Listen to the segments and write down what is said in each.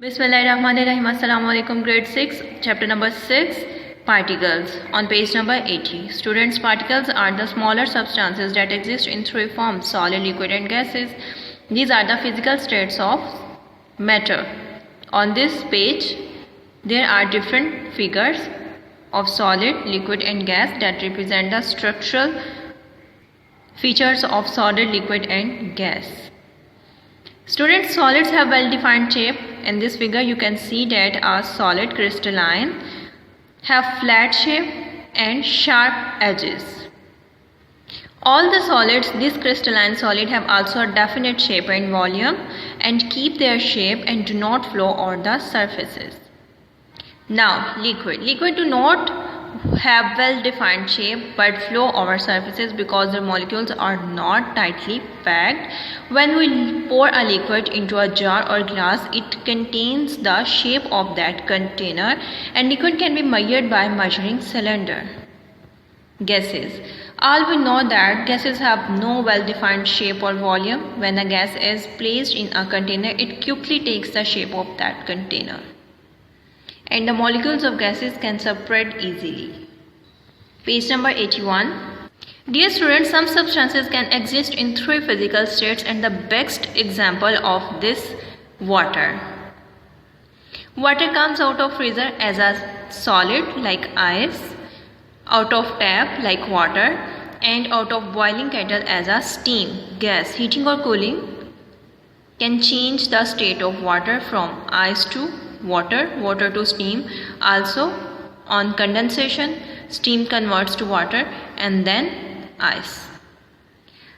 Bismillahirrahmanirrahim. Assalamu alaikum. Grade 6, chapter number 6, particles. On page number 80. Students, particles are the smaller substances that exist in three forms: solid, liquid and gases. These are the physical states of matter. On this page, there are different figures of solid, liquid and gas that represent the structural features of solid, liquid and gas. Students, solids have well-defined shape. In this figure, you can see that a solid crystalline have flat shape and sharp edges. All the solids, this crystalline solid have also a definite shape and volume and keep their shape and do not flow over the surfaces. Now, liquid do not have well-defined shape but flow over surfaces because their molecules are not tightly packed. When we pour a liquid into a jar or glass, it contains the shape of that container, and liquid can be measured by measuring cylinder. Gases. All we know that gases have no well-defined shape or volume. When a gas is placed in a container, it quickly takes the shape of that container, and the molecules of gases can separate easily. Page number 81. Dear students, some substances can exist in three physical states, and the best example of this, water. Water comes out of freezer as a solid like ice, out of tap like water, and out of boiling kettle as a steam, gas. Heating or cooling can change the state of water from ice to water, water to steam. Also, on condensation, steam converts to water and then ice.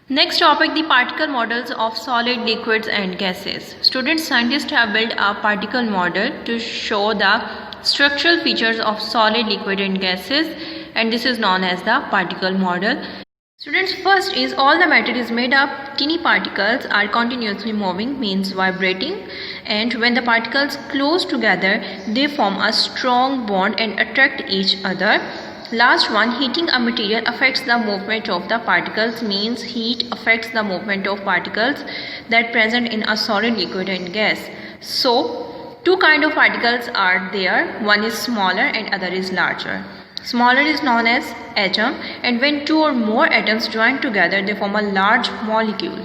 Next topic, the particle models of solid, liquids and gases. Students, scientists have built a particle model to show the structural features of solid, liquid and gases, and this is known as the particle model. Students, first is all the matter is made up. Teeny particles are continuously moving, means vibrating, and when the particles close together, they form a strong bond and attract each other. Last one, heating a material affects the movement of the particles, means heat affects the movement of particles that present in a solid, liquid and gas. So, two kind of particles are there. One is smaller and other is larger. Smaller is known as atom, and when two or more atoms join together, they form a large molecule.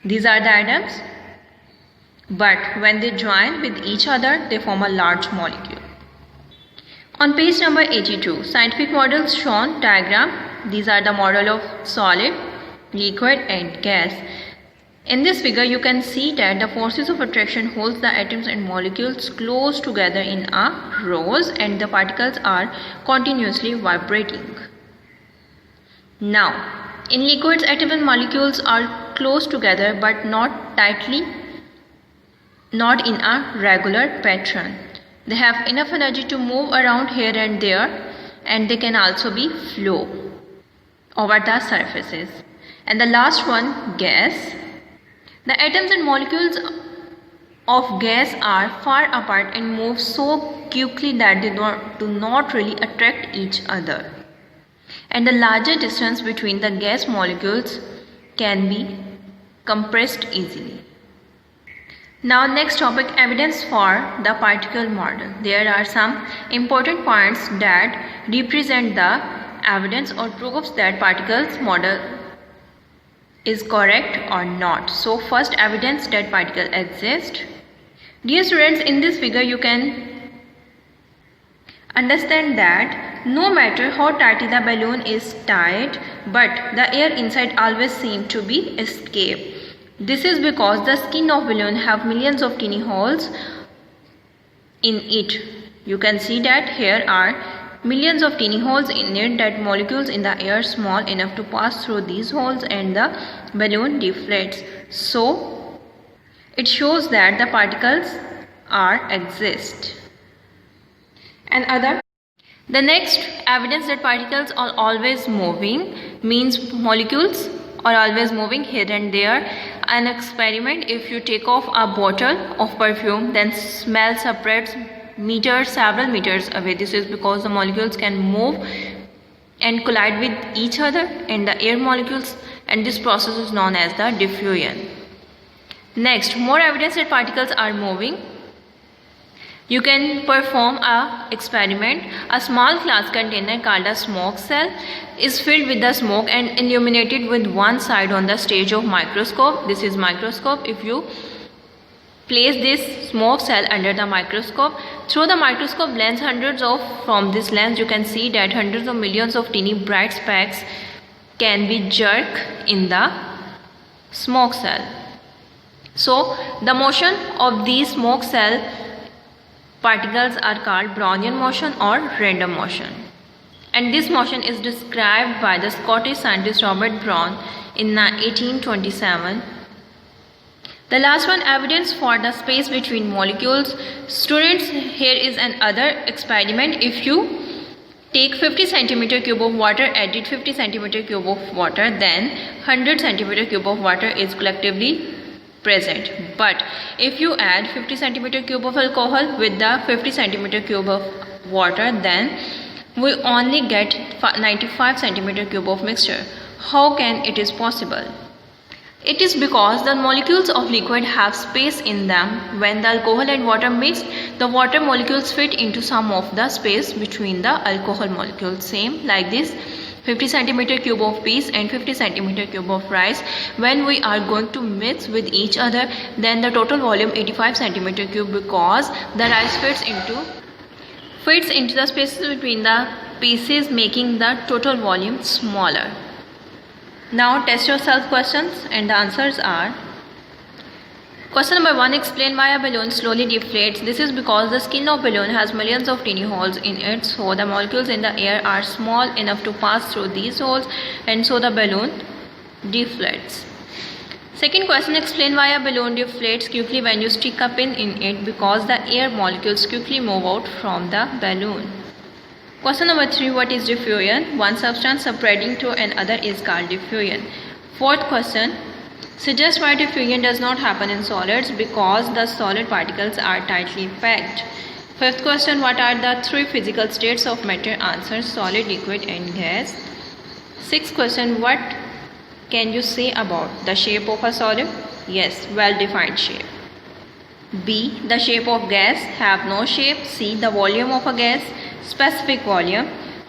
These are the atoms, but when they join with each other, they form a large molecule. On page number 82, scientific models shown, diagram. These are the model of solid, liquid and gas. In this figure, you can see that the forces of attraction holds the atoms and molecules close together in a rows, and the particles are continuously vibrating. Now, in liquids, atoms and molecules are close together but not tightly, not in a regular pattern. They have enough energy to move around here and there, and they can also be flow over the surfaces. And the last one, gas. The atoms and molecules of gas are far apart and move so quickly that they do not really attract each other. And the larger distance between the gas molecules can be compressed easily. Now, next topic, evidence for the particle model. There are some important points that represent the evidence or proofs that particles model is correct or not. So, first, evidence that particle exist. Dear students, in this figure you can understand that no matter how tightly the balloon is tied, but the air inside always seems to be escape. This is because the skin of balloon have millions of tiny holes in it. You can see that here are millions of tiny holes in it, that molecules in the air small enough to pass through these holes and the balloon deflates. So, it shows that the particles exist. The next evidence that particles are always moving means molecules are always moving here and there. An experiment, if you take off a bottle of perfume, then smell separates several meters away. This is because the molecules can move and collide with each other and the air molecules, and this process is known as the diffusion. Next, more evidence that particles are moving. You can perform a experiment. A small glass container called a smoke cell is filled with the smoke and illuminated with one side on the stage of microscope. This is microscope. If you place this smoke cell under the microscope, through the microscope lens, from this lens you can see that hundreds of millions of teeny bright specks can be jerked in the smoke cell. So the motion of these smoke cell particles are called Brownian motion or random motion. And this motion is described by the Scottish scientist Robert Brown in 1827. The last one, evidence for the space between molecules. Students, here is another experiment. If you take 50 centimeter cube of water, added 50 centimeter cube of water, then 100 centimeter cube of water is collectively present. But if you add 50 centimeter cube of alcohol with the 50 centimeter cube of water, then we only get 95 centimeter cube of mixture. How can it is possible? It is because the molecules of liquid have space in them. When the alcohol and water mix, the water molecules fit into some of the space between the alcohol molecules. Same like this, 50 centimeter cube of peas and 50 centimeter cube of rice. When we are going to mix with each other, then the total volume 85 centimeter cube, because the rice fits into the spaces between the pieces, making the total volume smaller. Now test yourself questions, and the answers are: question number 1, explain why a balloon slowly deflates. This is because the skin of balloon has millions of tiny holes in it, so the molecules in the air are small enough to pass through these holes, and so the balloon deflates. Second question, explain why a balloon deflates quickly when you stick a pin in it. Because the air molecules quickly move out from the balloon. Question number 3, what is diffusion? One substance spreading to another is called diffusion. Fourth question, suggest why diffusion does not happen in solids. Because the solid particles are tightly packed. Fifth question, what are the 3 physical states of matter? Answer: solid, liquid and gas. Sixth question, what can you say about the shape of a solid? Yes, well-defined shape. B, the shape of gas, have no shape. C, the volume of a gas, specific volume.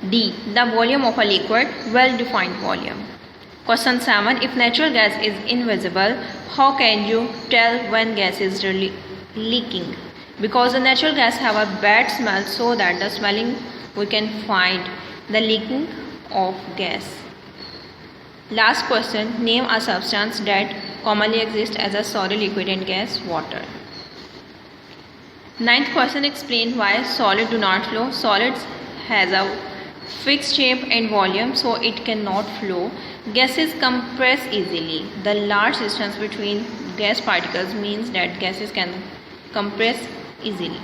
D, the volume of a liquid, well-defined volume. Question 7, if natural gas is invisible, how can you tell when gas is really leaking? Because the natural gas have a bad smell, so that the smelling we can find the leaking of gas. Last question, name a substance that commonly exists as a solid, liquid and gas. Water. Ninth question, explain why solids do not flow. Solids has a fixed shape and volume, so it cannot flow. Gases compress easily. The large distance between gas particles means that gases can compress easily.